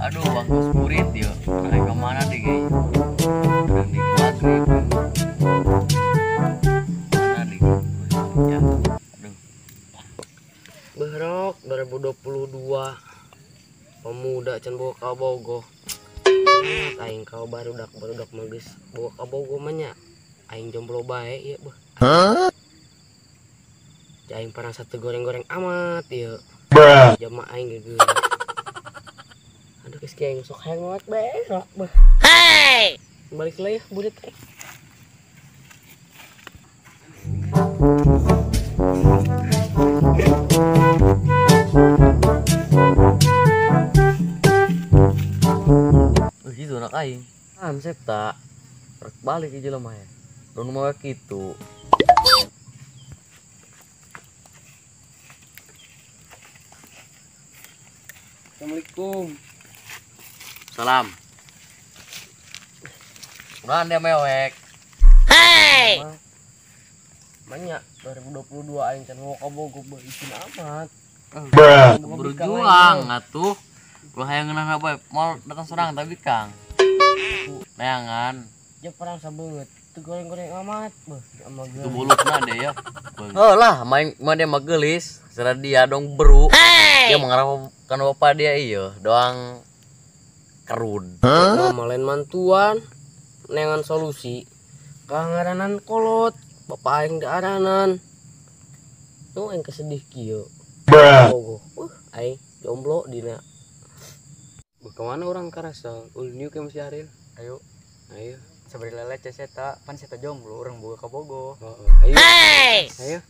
Aduh, bangku spurit yo. Naik kemana deh kayaknya? Udah di maghrib. Mana deh? Ya. Aduh. Behrok 2022 pemuda can bawa ka bogoh. Aing kau barudak mah geus bawa ka bogoh mah nya. Aing jomblo bae ieu beuh. Aing parang satu goreng-goreng amat ieu. Jama aing geus. Aduh geus kieu sok hayang ngewek bae rok beuh. Hey! Balik leuy burit aing. Gitu anak aing. Ansep tak. Rek balik ke jelema ya. Don mau kitu. Assalamualaikum. Salam. Udah anda mewek. Hey! Banyak 2022 aing can bawa ka bogoh beuh izin amat. Berjuang atuh. Lu hayang ngeunah apa? Mau datang serang tapi Kang. Neangan. Ya perang sabeut. Teu goreng-goreng amat beuh ama geus. Itu bulutna deh ya. Heulah main mah dia mah geulis. Sera dia dong beru. Dia mengarahkan bapak dia iya doang kerud. Mama lain mantuan neangan solusi. Kangaranan kolot. Bapak aing daaranan. Nu aing kesedih kieu. Bogoh. Aing jomblo dina. Kemana orang karasa? Ulniu ke masih Aril. Ayo. Sabari lele ceseta pan seta jomblo orang boga ka bogoh. Ayo. Ayo.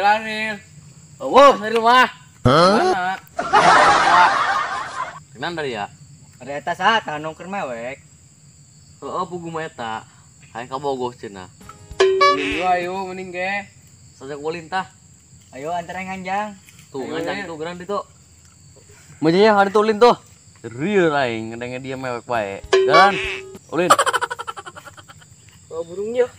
Aril. Oh, dari rumah. Mana? Kenapa dari ya? Ada eta sa tanongkeun mewek. Heeh, pugu mah eta. Hayang ka bogoh cenah. Ayo mending ge. Sajak ulin tah. Ayo antar nganjang. Tuh, nganjang tuh geran ditu. Mejanya ada tuh ulin tuh. Rieu aing ngendenge dia mewek bae. Jalan. Ulin. Oh burungnya.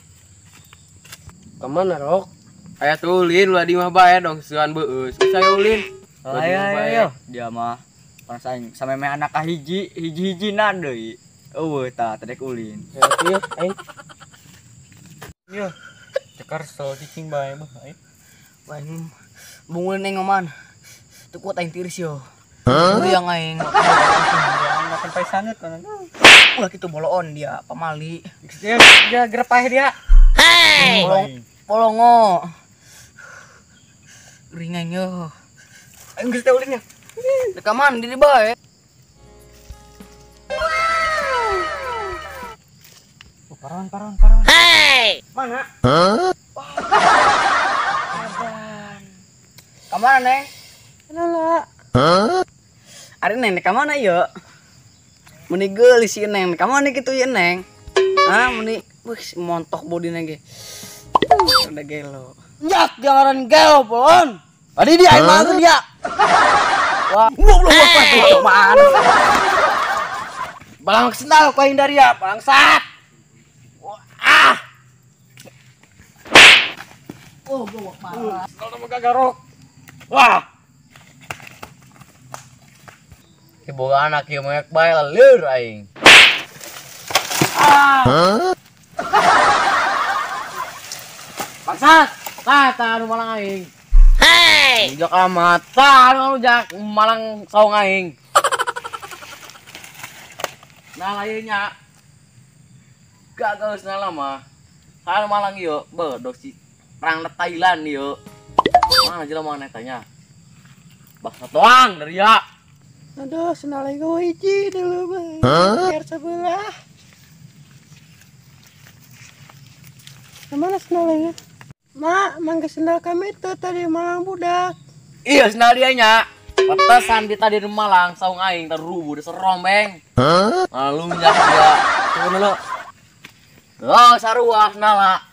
Kemana rok? Aya tuh ulin ulah di mah bae dong seuan beueus. Bisa ulin. Ayo. Dia mah pan saing sameme anak hiji-hijinan deui. Eueuh tah tedek ulin. Ya ieu aing. Ieu. Cekar so cicing bae mah aing. Aing bungul neng oman. Teu kuat aing tiris yo. Yang aing. Makan pai sanget kan. Ulah kitu boloon dia pamali. Dia grepah dia. Hey! Polongo. Ringan yo. Aing geus teh ulinnya. Rekaman di bae. Paron. Hey! Mana? Kamana neng? Lala. Ari neng ka mana ieu? Meni geulis ieu neng. Ka mana kitu ieu neng? Hah, meni montok bodina ge. Udah gelo. Jak jangan gelo, Polon. Tadi dia aing mah dia. Wah, goblok mana? Balang sendal ku aing dari ya, bangsat. Wah. Oh, gua marah. Kalau mah gagarok. Wah. Ki boga anak ieu mewek bae leur aing. Bangsat, tah anu malang aing. Hey! Jak amat. Tah anu jak malang saung aing. Nah ieu nya. Gagal sana mah. Saeu malang ieu, beuh dosi perang Thailand ieu. Mana jelema mana tanya? Bahasa doang dari ya. Aduh, senal aing gawe hiji dulu mah. Biar sebelah. Kemana senal aing? Mak, mangga sendal kami tuh tadi malang budak. Iya, sendal dia nya. Pantesan di tadi di Malang saung aing terubu di serombeng. Lalu nya dia. Coba dulu. Oh, sarua sendala.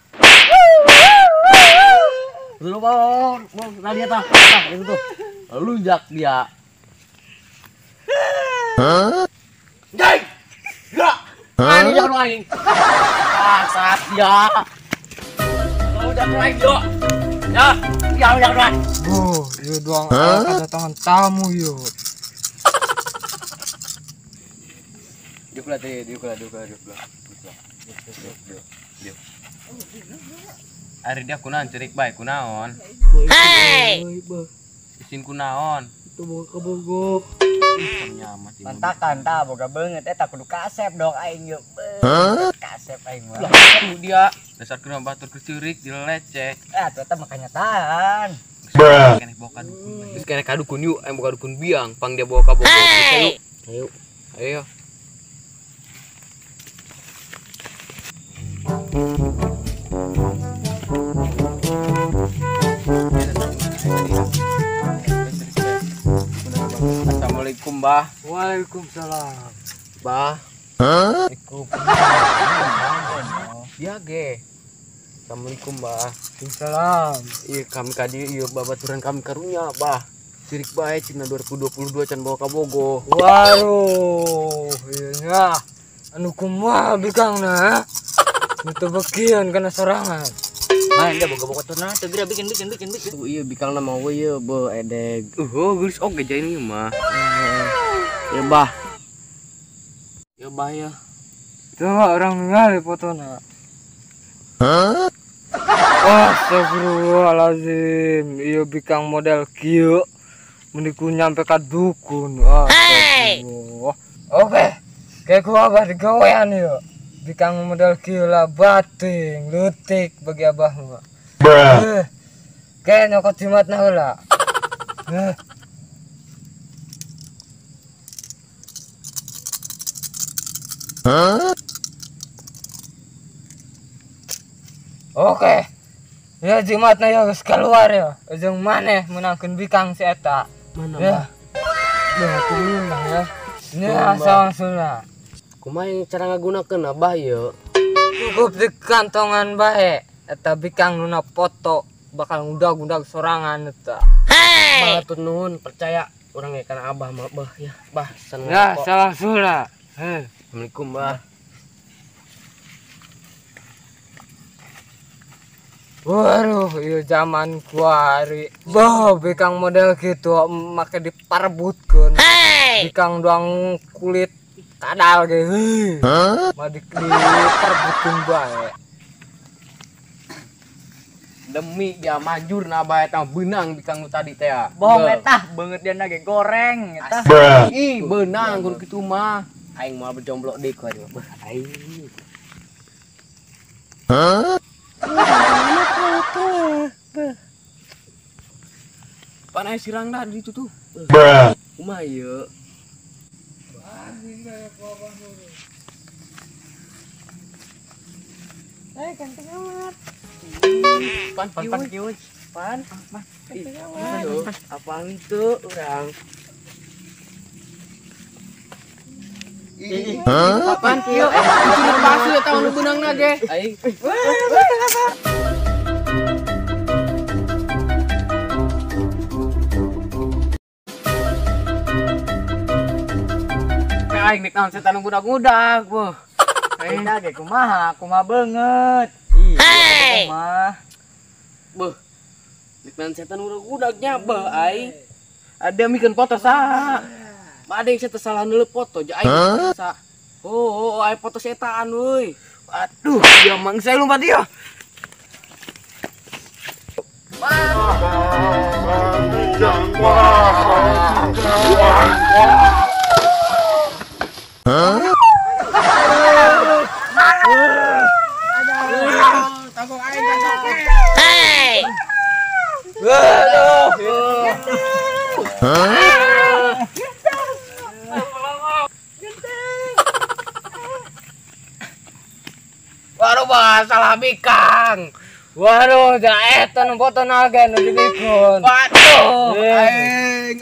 Dulu bawon, tadi tah, itu tuh. Lalu jak dia. Jai. Ya. Ani jangan aing. Saat ya. Udah mulai yo. Ya, jangan. Oh, iya doang kedatangan tamu yo. Diulah teh, diulah. Ari dia kunaon cerik bae kunaon? Isin kunaon? Itu boga-boga. Nyaman sih. Mantakan tah boga beungeut eta kudu kasep dong aing yo. Kasep aing mah. Tuh dia dasar kena batur kecirik dilecek. Eta teh makanya tahan. Keneh bawa kadukun. Terus keneh kadukun yuk, bawa kadukun biang, pang dia bawa ka Bogor. Ayo. Assalamualaikum, Bah. Waalaikumsalam. Bah. Dia ge. Assalamualaikum, Bah. Waalaikumsalam. Iya kami kadi iya babaturan kami karunya, Bah. Sirik bae cina 2022 can bawa ka Bogor. Waduh, iya anu kumaha bikangna? Itu bagian kena serangan. Main dia boga-boga tuh nah, segera bikin. Tuh iya bikang nama we ye be edeg. Geus oge jain ieu mah. Ya bah. Ya Bah ya. Coba orang ningali fotona. Astagfirullahalazim. Iya bikang model kieu. Meniku nyampe ka dukun. Astagfirullah. Oke. Kayak gua abah digawean yuk. Bikang model kieu lah bating, lutik bagi abah mah. Kayak nyokot jimatna heula. Oke. Ya jimatna ya geus keluar ya. Jeung maneh menangkeun bikang si eta. Mana Ya. Bah? Ya turun lah ya. Nya sangsuna. Kumaha cara ngagunakeun Abah ye? Cukup di kantongan bae. Eta bikang nuna foto bakal ngudag-ngudag sorangan eta. Matur nuhun percaya urang ge kana Abah mah Bah ya. Bah seneng Ya kok. sangsuna. Assalamualaikum Bah. Waduh, iya zaman kuari. Bah, bikang model gitu make diparbutkeun. Bikang doang kulit kadal ge. Mah diparbutkeun bae. Demi dia manjur na Abah eta beunang bikang nu tadi teh. Bohong eta, beungeut dia ge goreng eta. Ih, beunang kudu kitu mah. Aing mah berjomblo deui ku ari mah. Aing. Panai sirang dah di situ tuh. Kumaha ieu? Pan kieu. Pan. Apaan itu urang? Apaan kieu? Sudah pasti eta nu beunangna ge. Aing. Aing nek naon setan nu budak-budak, wah. Aing ge kumaha beungeut. Iya, kumaha. Beuh. Nek nan setan udag-udagnya beuh aing. Ada mikeun foto saha? Ada yang saya salah nuleup foto ja aing sa. Oh, aing foto setan euy. Aduh, dia mang saya lompat dia. Waduh bah, salah bikang. Waduh, ja eta nu foto na ge nu dibikun. Waduh, aing.